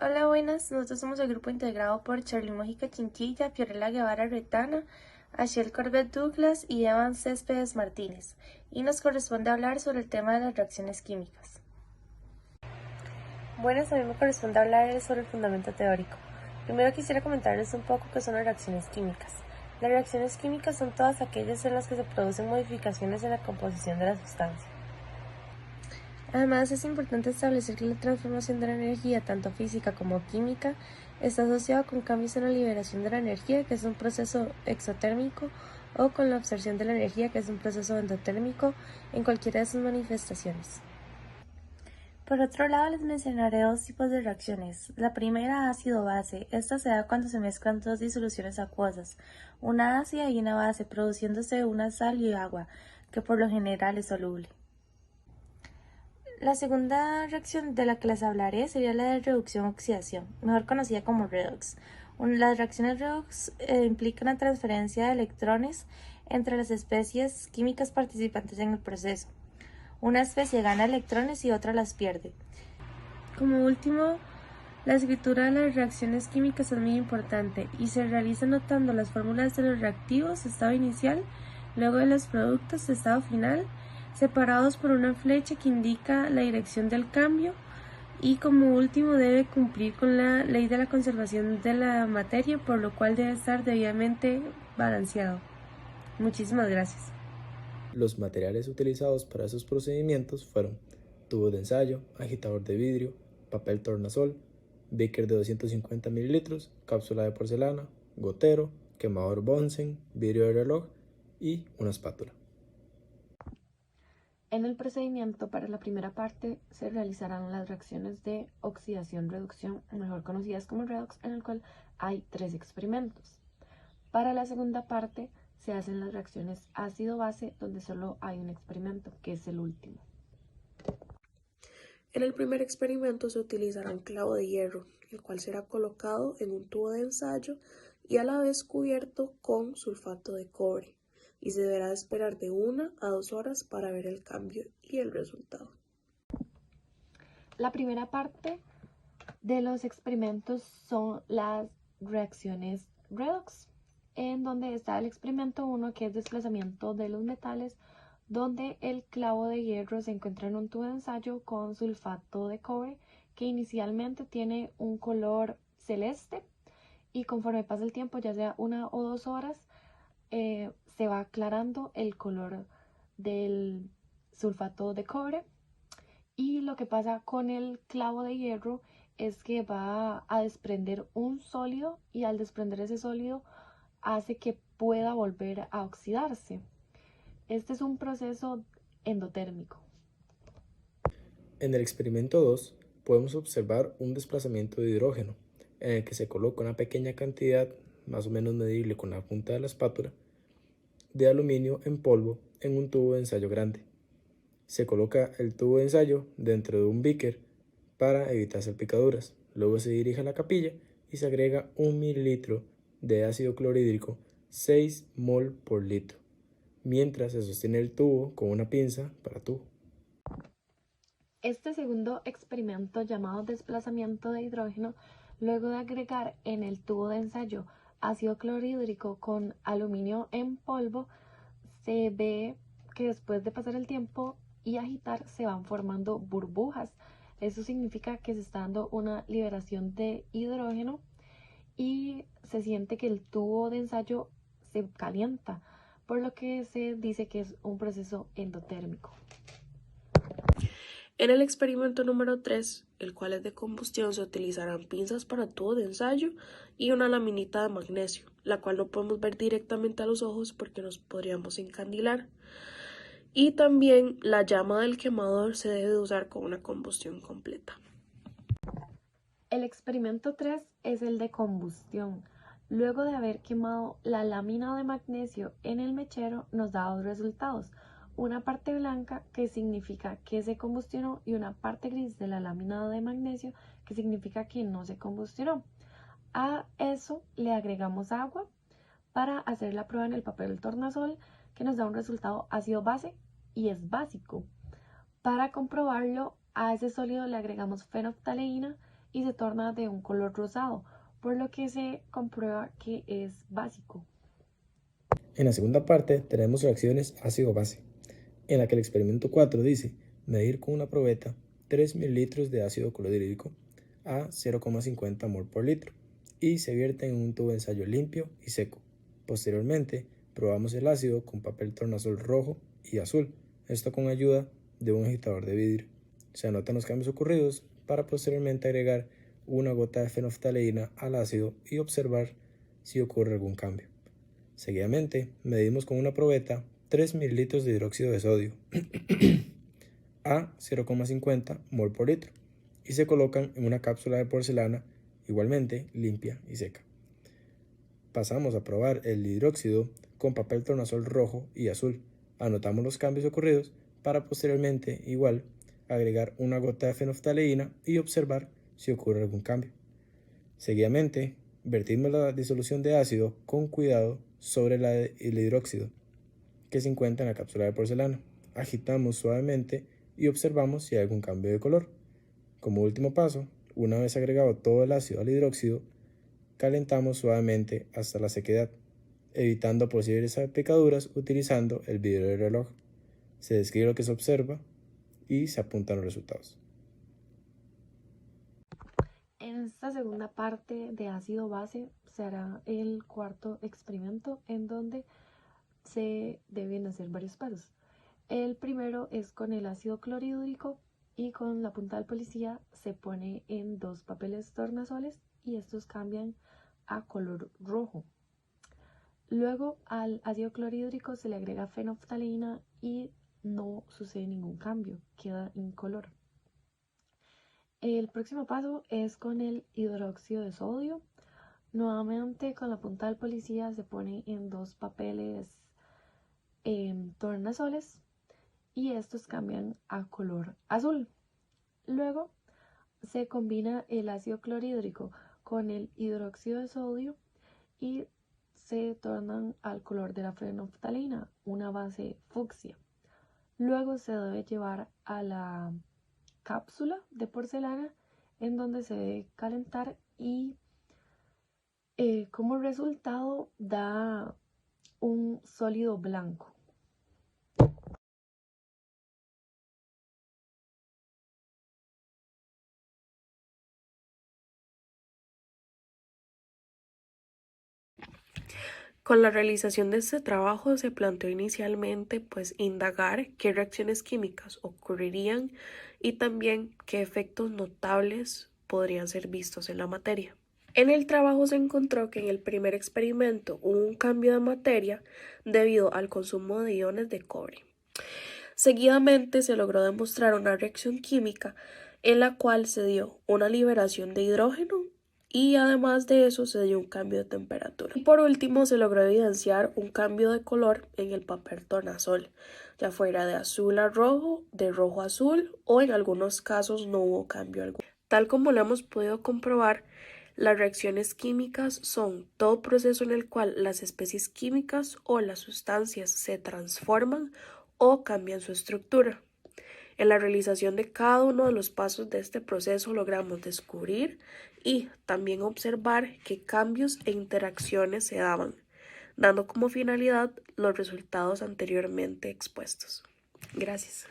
Hola, buenas. Nosotros somos el grupo integrado por Charly Mójica Chinchilla, Fiorella Guevara Retana, Ashiel Corbett Douglas y Evan Céspedes Martínez, y nos corresponde hablar sobre el tema de las reacciones químicas. Buenas, a mí me corresponde hablar sobre el fundamento teórico. Primero quisiera comentarles un poco qué son las reacciones químicas. Las reacciones químicas son todas aquellas en las que se producen modificaciones en la composición de la sustancia. Además, es importante establecer que la transformación de la energía, tanto física como química, está asociada con cambios en la liberación de la energía, que es un proceso exotérmico, o con la absorción de la energía, que es un proceso endotérmico, en cualquiera de sus manifestaciones. Por otro lado, les mencionaré dos tipos de reacciones. La primera, ácido-base. Esta se da cuando se mezclan dos disoluciones acuosas, una ácida y una base, produciéndose una sal y agua, que por lo general es soluble. La segunda reacción de la que les hablaré sería la de reducción-oxidación, mejor conocida como redox. Las reacciones redox implican la transferencia de electrones entre las especies químicas participantes en el proceso. Una especie gana electrones y otra las pierde. Como último, la escritura de las reacciones químicas es muy importante y se realiza anotando las fórmulas de los reactivos, estado inicial, luego de los productos, estado final, separados por una flecha que indica la dirección del cambio, y como último debe cumplir con la ley de la conservación de la materia, por lo cual debe estar debidamente balanceado. Muchísimas gracias. Los materiales utilizados para esos procedimientos fueron tubo de ensayo, agitador de vidrio, papel tornasol, beaker de 250 ml, cápsula de porcelana, gotero, quemador Bunsen, vidrio de reloj y una espátula. En el procedimiento para la primera parte se realizarán las reacciones de oxidación-reducción, mejor conocidas como redox, en el cual hay 3 experimentos. Para la segunda parte se hacen las reacciones ácido-base, donde solo hay un experimento, que es el último. En el primer experimento se utilizará un clavo de hierro, el cual será colocado en un tubo de ensayo y a la vez cubierto con sulfato de cobre, y se deberá esperar de 1 a 2 horas para ver el cambio y el resultado. La primera parte de los experimentos son las reacciones redox, en donde está el experimento 1, que es desplazamiento de los metales, donde el clavo de hierro se encuentra en un tubo de ensayo con sulfato de cobre, que inicialmente tiene un color celeste, y conforme pasa el tiempo, ya sea 1 o 2 horas, se va aclarando el color del sulfato de cobre. Y lo que pasa con el clavo de hierro es que va a desprender un sólido, y al desprender ese sólido hace que pueda volver a oxidarse. Este es un proceso endotérmico. En el experimento 2 podemos observar un desplazamiento de hidrógeno en el que se coloca una pequeña cantidad, más o menos medible con la punta de la espátula, de aluminio en polvo en un tubo de ensayo grande. Se coloca el tubo de ensayo dentro de un beaker para evitar salpicaduras. Luego se dirige a la capilla y se agrega 1 mililitro de ácido clorhídrico, 6 mol por litro, mientras se sostiene el tubo con una pinza para tubo. Este segundo experimento, llamado desplazamiento de hidrógeno, luego de agregar en el tubo de ensayo ácido clorhídrico con aluminio en polvo, se ve que después de pasar el tiempo y agitar se van formando burbujas. Eso significa que se está dando una liberación de hidrógeno y se siente que el tubo de ensayo se calienta, por lo que se dice que es un proceso endotérmico. En el experimento número 3, el cual es de combustión, se utilizarán pinzas para tubo de ensayo y una laminita de magnesio, la cual no podemos ver directamente a los ojos porque nos podríamos encandilar. Y también la llama del quemador se debe usar con una combustión completa. El experimento 3 es el de combustión. Luego de haber quemado la lámina de magnesio en el mechero, nos da dos resultados: una parte blanca, que significa que se combustionó, y una parte gris de la lámina de magnesio, que significa que no se combustionó. A eso le agregamos agua para hacer la prueba en el papel tornasol, que nos da un resultado ácido-base y es básico. Para comprobarlo, a ese sólido le agregamos fenolftaleína y se torna de un color rosado, por lo que se comprueba que es básico. En la segunda parte tenemos reacciones ácido-base, en la que el experimento 4 dice medir con una probeta 3 mililitros de ácido clorhídrico a 0,50 mol por litro y se vierte en un tubo de ensayo limpio y seco. Posteriormente, probamos el ácido con papel tornasol rojo y azul, esto con ayuda de un agitador de vidrio. Se anotan los cambios ocurridos para posteriormente agregar una gota de fenolftaleína al ácido y observar si ocurre algún cambio. Seguidamente, medimos con una probeta 3 mililitros de hidróxido de sodio a 0,50 mol por litro y se colocan en una cápsula de porcelana igualmente limpia y seca. Pasamos a probar el hidróxido con papel tornasol rojo y azul. Anotamos los cambios ocurridos para posteriormente igual agregar una gota de fenolftaleína y observar si ocurre algún cambio. Seguidamente, vertimos la disolución de ácido con cuidado sobre el hidróxido que se encuentra en la cápsula de porcelana. Agitamos suavemente y observamos si hay algún cambio de color. Como último paso, una vez agregado todo el ácido al hidróxido, calentamos suavemente hasta la sequedad, evitando posibles salpicaduras utilizando el vidrio del reloj. Se describe lo que se observa y se apuntan los resultados. En esta segunda parte de ácido base se hará el cuarto experimento en donde se deben hacer varios pasos. El primero es con el ácido clorhídrico y con la punta del policía se pone en 2 papeles tornasoles y estos cambian a color rojo. Luego al ácido clorhídrico se le agrega fenolftaleína y no sucede ningún cambio, queda incolor. El próximo paso es con el hidróxido de sodio. Nuevamente con la punta del policía se pone en 2 papeles tornasoles y estos cambian a color azul. Luego se combina el ácido clorhídrico con el hidróxido de sodio y se tornan al color de la fenolftaleína, una base fucsia. Luego se debe llevar a la cápsula de porcelana en donde se debe calentar y como resultado da un sólido blanco. Con la realización de este trabajo se planteó inicialmente indagar qué reacciones químicas ocurrirían y también qué efectos notables podrían ser vistos en la materia. En el trabajo se encontró que en el primer experimento hubo un cambio de materia debido al consumo de iones de cobre. Seguidamente se logró demostrar una reacción química en la cual se dio una liberación de hidrógeno y además de eso se dio un cambio de temperatura. Y por último se logró evidenciar un cambio de color en el papel tornasol, ya fuera de azul a rojo, de rojo a azul o en algunos casos no hubo cambio alguno. Tal como lo hemos podido comprobar, las reacciones químicas son todo proceso en el cual las especies químicas o las sustancias se transforman o cambian su estructura. En la realización de cada uno de los pasos de este proceso logramos descubrir y también observar qué cambios e interacciones se daban, dando como finalidad los resultados anteriormente expuestos. Gracias.